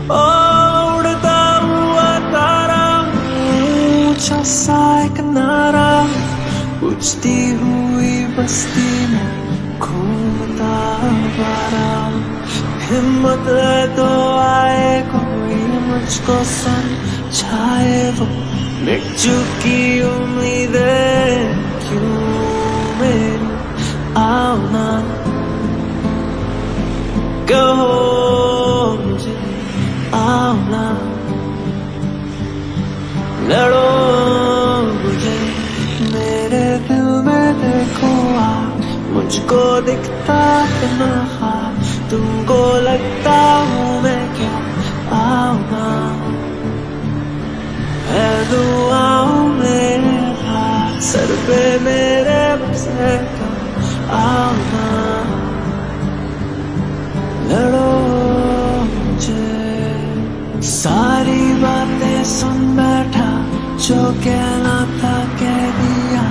ओ उड़ता हुआ तारा, ऊंचा सा एक नारा, उजती हुई बस्ती में घूमता आवारा। हिम्मत है तो आए कोई मुझको समझाए, वो मिट चुकी उम्मीदें क्यों मेरी आओ ना कहो मुझे, आओ ना लड़ो मुझे। मेरे दिल में देखो आ, मुझको दिखता तन्हा, तुमको लगता हूँ मैं क्या, आओ ना। है दुआओं मेरे हाथ सर पे मेरे बस है, आओ ना लड़ो मुझे। सारी बातें सुन बैठा, जो कहना था कह दिया,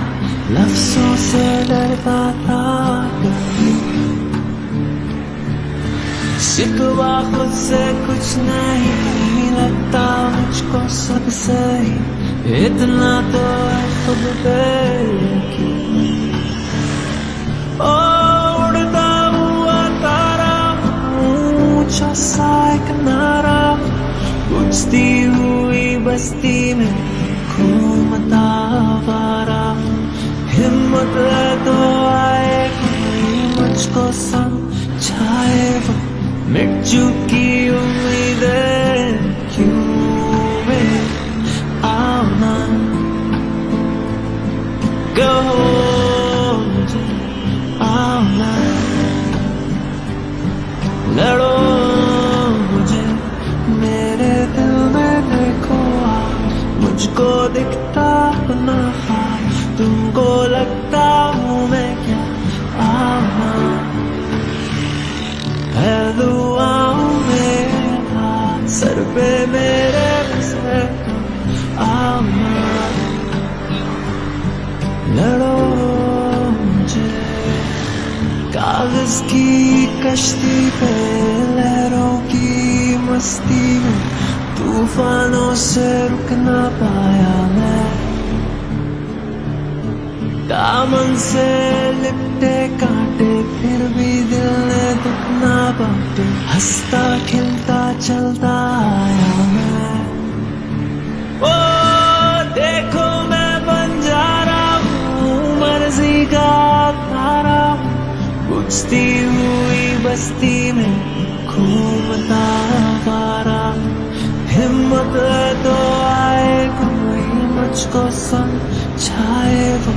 लफ्जों से डरता था कभी। शिकवा खुद से कुछ नहीं लगता मुझको सब सही, इतना तो है खुद पे यकीन। ओ उड़ता हुआ तारा, ऊंचा सा एक नारा, उजती हुई बस्ती में घूमता आवारा। हिम्मत है तो आए कोई मुझको समझाए, वो मिट चुकी उम्मीदें क्यों मेरी आओ ना कहो मुझे, आओ ना लड़ो मुझे। मेरे दिल में देखो आ, मुझको दिखता तन्हा, तुमको लगता हूँ मैं क्या, आओ ना। है दुआओं मेरे हाथ सर पे मेरे बस है, आओ ना लड़ो मुझे। कागज की कश्ती पे लहरों की मस्ती में, तूफानों से रुक ना पाया मैं। दामन से लिपटे कांटे, फिर भी दिल ने दुख ना बांटे, हंसता खिलता चलता आया मैं। ओ देखो मैं बन जा रहा हूँ मर्जी का तारा, बुझती हुई बस्ती में घूमता आवारा। हिम्मत है तो आए कोई मुझको समझाए, वो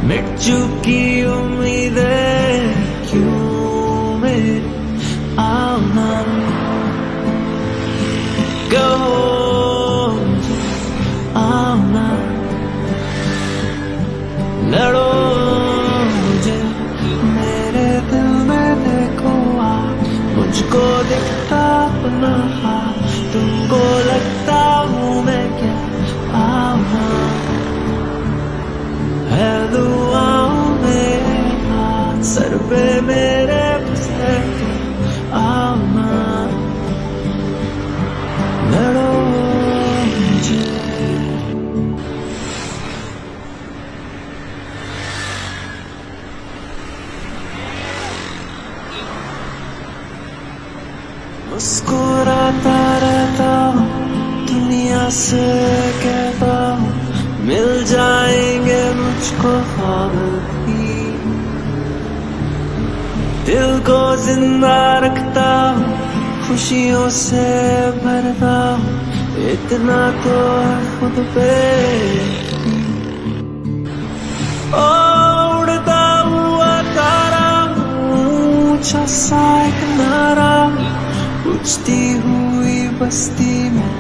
मिट चुकी उम्मीदें क्यों मेरी आओ ना कहो मुझे, आओ ना लड़ो मुझे। मेरे दिल में देखो आ, मुझको दिखता तन्हा, तुमको लगता हूँ मैं क्या, आओ ना। है दुआओं मेरे हाथ सर पे मेरे बस है, आओ ना लड़ो मुझे। मुस्कुराता रहता हूँ दुनिया से कहता हूँ, मिल जाएंगे मुझको ख्वाब भी। दिल को जिंदा रखता हूँ, खुशियों से भरता हूँ, इतना तो है खुद पे। ओ उड़ता हुआ तारा, ऊंचा सा एक नारा, उजती हुई बस्ती में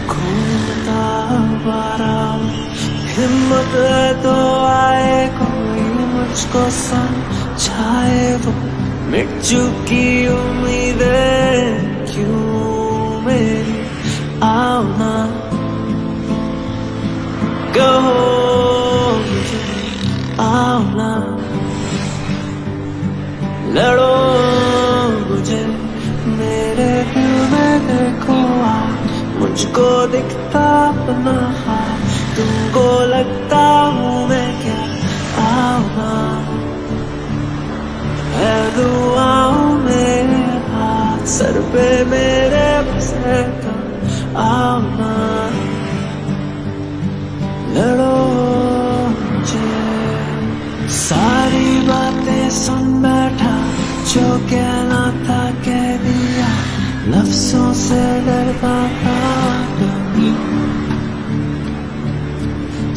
घूमता आवारा। हिम्मत है तो आए कोई मुझको समझाए, वो मिट चुकी उम्मीदें क्यों मेरी आओ ना कहो मुझे, आओ ना लड़ो मुझे। मेरे दिल में देखो आ, मुझको दिखता अपना ख्वाब, तुमको लगता हूँ मैं क्या, आओ ना, है दुआओं मेरे हाथ सर पे मेरे बसे का, आओ ना, लड़ो मुझे। सारी बातें सुन बैठा, जो कहना था कह दिया, लफ्जों से डरता था कभी,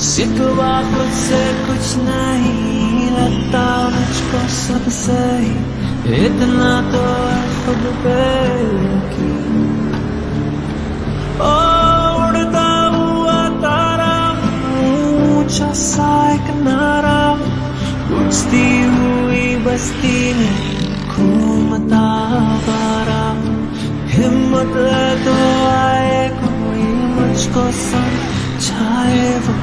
शिकवा खुद से कुछ नहीं, लगता मुझको सब सही, इतना तो है खुद पे यकीन। ओ उड़ता हुआ तारा, ऊंचा सा एक नारा, बुझती हुई बस्ती में घूमता आवारा, हिम्मत है तो आए कोई मुझको समझाए, वो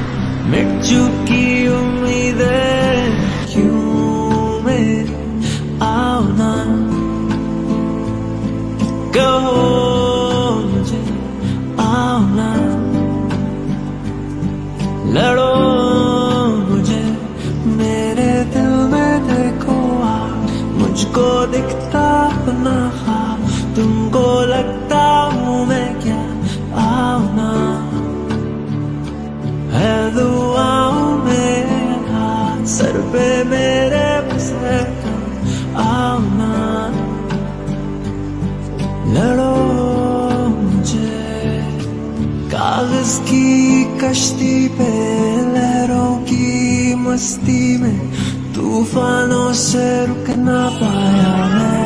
मिट चुकी उम्मीदें क्यों मेरी, आओ ना, कहो मुझे, आओ ना, लड़ो मुझे, मेरे दिल में देखो आप, मुझको दिखता अपना ख्वाब, तुमको लगता हूँ मैं क्या, आओ ना, है दुआओं मेरे हाथ सर पे मेरे बसे का, आओ ना, लड़ो मुझे। कागज की कश्ती पे लहरों की मस्ती में, तूफानों से रुक ना पाया मैं,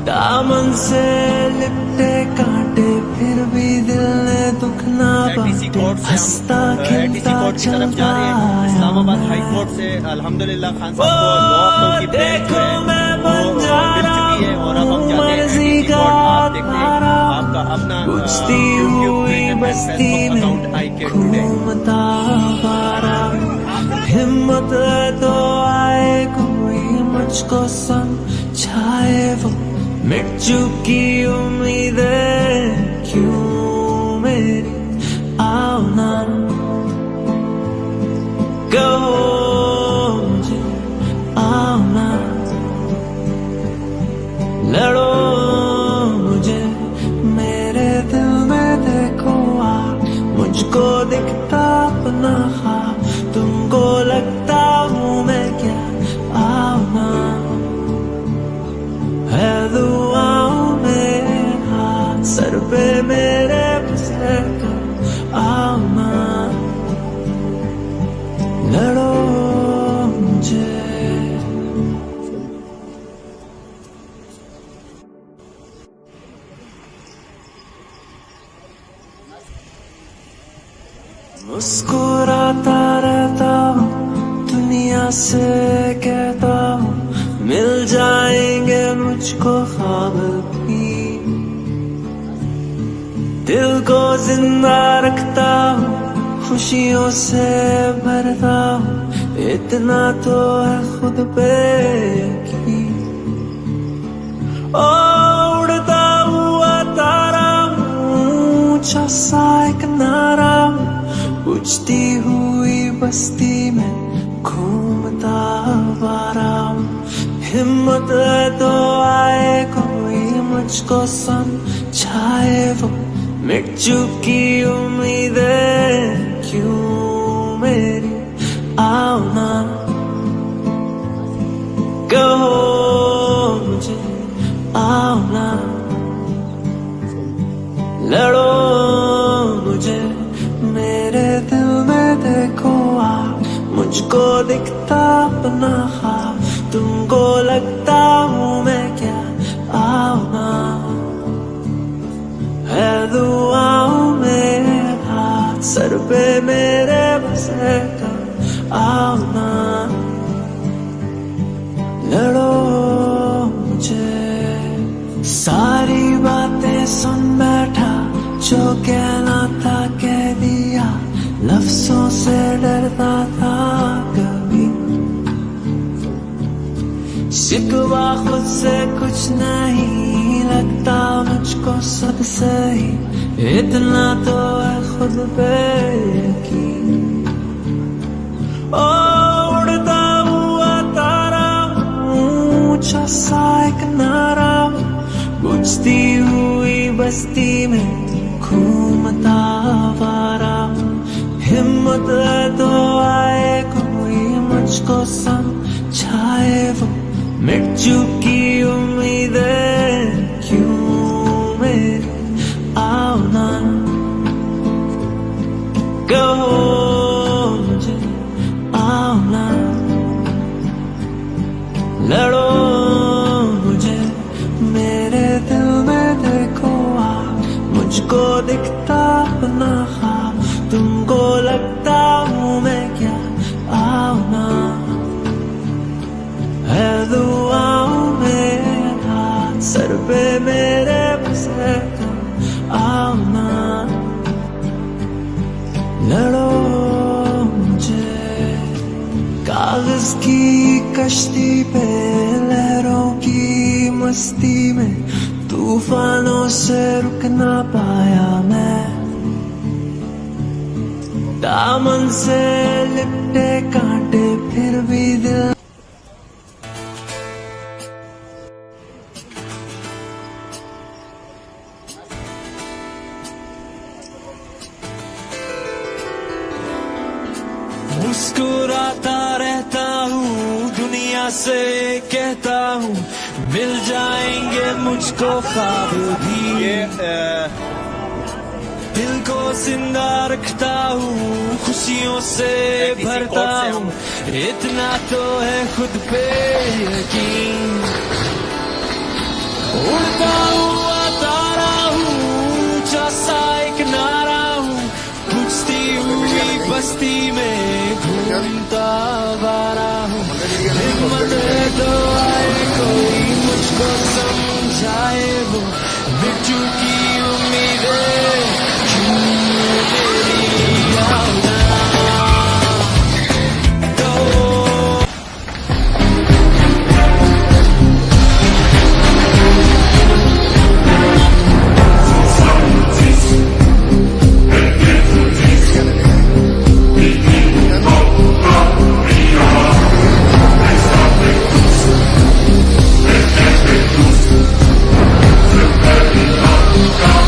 दामन से लिपटे कांटे, फिर भी दिल ने दुख ना बांटे, हंसता खेलता चलता आया इस्लामाबाद हाई कोर्ट से अल्हम्दुलिल्लाह खान साहब को लॉ की देखो मैं बन जा रहा हूँ मर्जी का तारा, अपना बुझती हुई बस्ती में घूमता आवारा, हिम्मत है तो आए कोई मुझको समझाए, वो मिट चुकी उम्मीदें क्यों मेरी, आओ ना, कहो मुझे, आओ ना, लड़ो मुझे, मेरे दिल में देखो आप, मुझको दिखता अपना ख्वाब, तुमको लगता हूँ मैं क्या, आओ ना, है दुआओं मेरे हाथ सर पे मेरे बसे का, आओ ना, लड़ो मुझे। मुस्कुराता रहता हूँ दुनिया से कहता हूँ, मिल जाएंगे मुझको ख्वाब भी, दिल को जिंदा रखता हूँ खुशियों से भरता हूँ, इतना तो है खुद पे यकीन। ओ उड़ता हुआ तारा, ऊंचा सा एक नारा, बुझती हुई बस्ती में घूमता आवारा, हिम्मत है तो आए कोई मुझको समझाए, वो मिट चुकी उम्मीदें क्यों मेरी, आओ ना, कहो मुझे, आओ ना, लड़ो मुझे, मेरे दिल में देखो आप, मुझको दिखता अपना ख्वाब, तुमको लगता हूँ मैं क्या, आओ ना, है दुआओं मेरे हाथ सर पे मेरे बसे का, आओ ना, लड़ो मुझे। सारी बातें सुन बैठा, जो कहना था कह दिया, लफ्जों से डरता था कभी, शिकवा खुद से कुछ नहीं, लगता मुझको सब सही, इतना तो है खुद पे यकीन। ओ उड़ता हुआ तारा, ऊंचा सा एक नारा, बुझती हुई बस्ती में घूमता आवारा। हिम्मत है तो आए कोई मुझको समझाए, वो मिट चुकी उम्मीदें क्यों मेरे आओ ना, कहो मुझे आओ ना, लड़ो मुझे मेरे दिल में देखो आ, मुझको दिखता अपना ख्वाब, तुमको लगता हूँ मैं क्या, आओ ना, है दुआओं में हाथ सर पे मेरे बस है तुम, आओ ना, लड़ो मुझे। कागज की कश्ती पे लहरों की मस्ती में, तूफानों से रुक ना पाया मैं, दामन से लिपटे कांटे फिर भी दिल। मुस्कुराता रहता हूँ दुनिया से कहता हूँ, मिल जाएंगे मुझको ख्वाब भी, दिल को जिंदा रखता हूँ खुशियों से भरता हूँ, इतना तो है खुद पे यकीन। उड़ता हुआ तारा हूँ, ऊंचा सा एक नारा हूँ, बुझती हुई बस्ती में घूमता आवारा हूँ। हिम्मत है तो आए कोई मुझको समझाए, वो मिट चुकी उम्मीदें क्यों मेरी आओ ना, Go!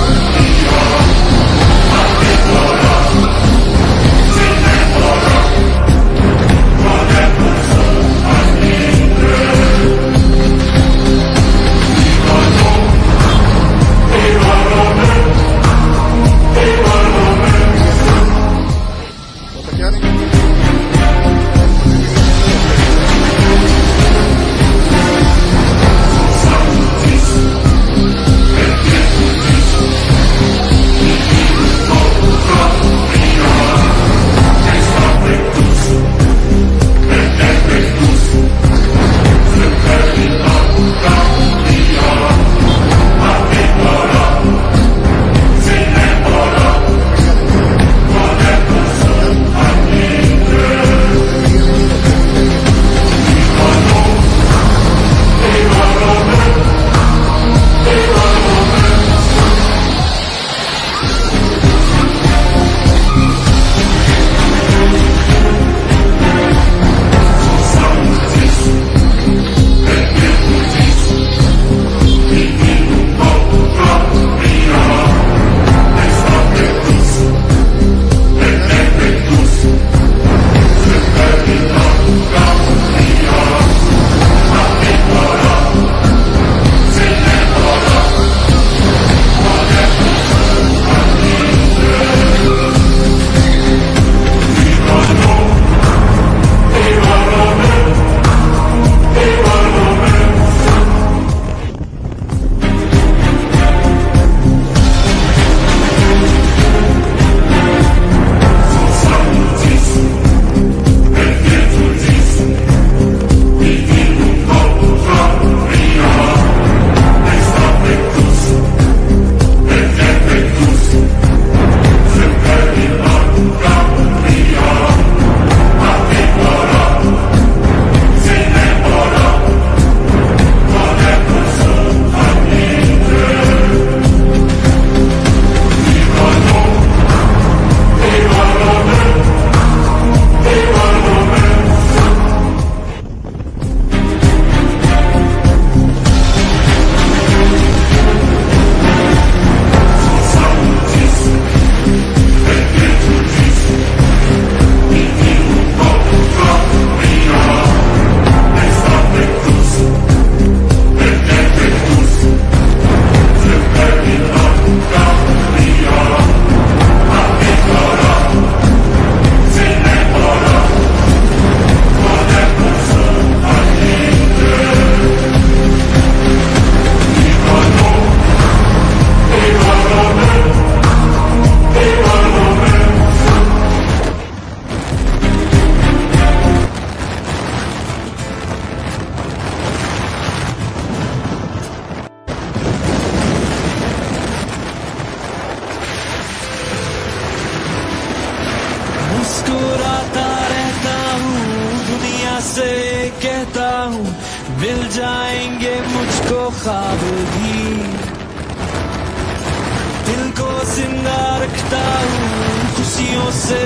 होगी। दिल को जिंदा रखता हूँ, खुशियों से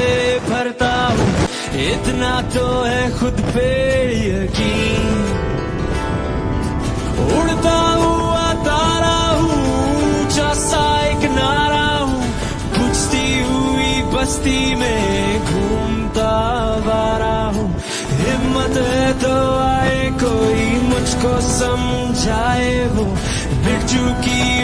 भरता हूँ, इतना तो है खुद पे यकीन। उड़ता हुआ तारा हूँ, ऊंचा सा एक नारा हूँ, बुझती हुई बस्ती में घूमता आवारा हूँ। हिम्मत है तो आए कोई मुझको समझाए, वो बिक चुकी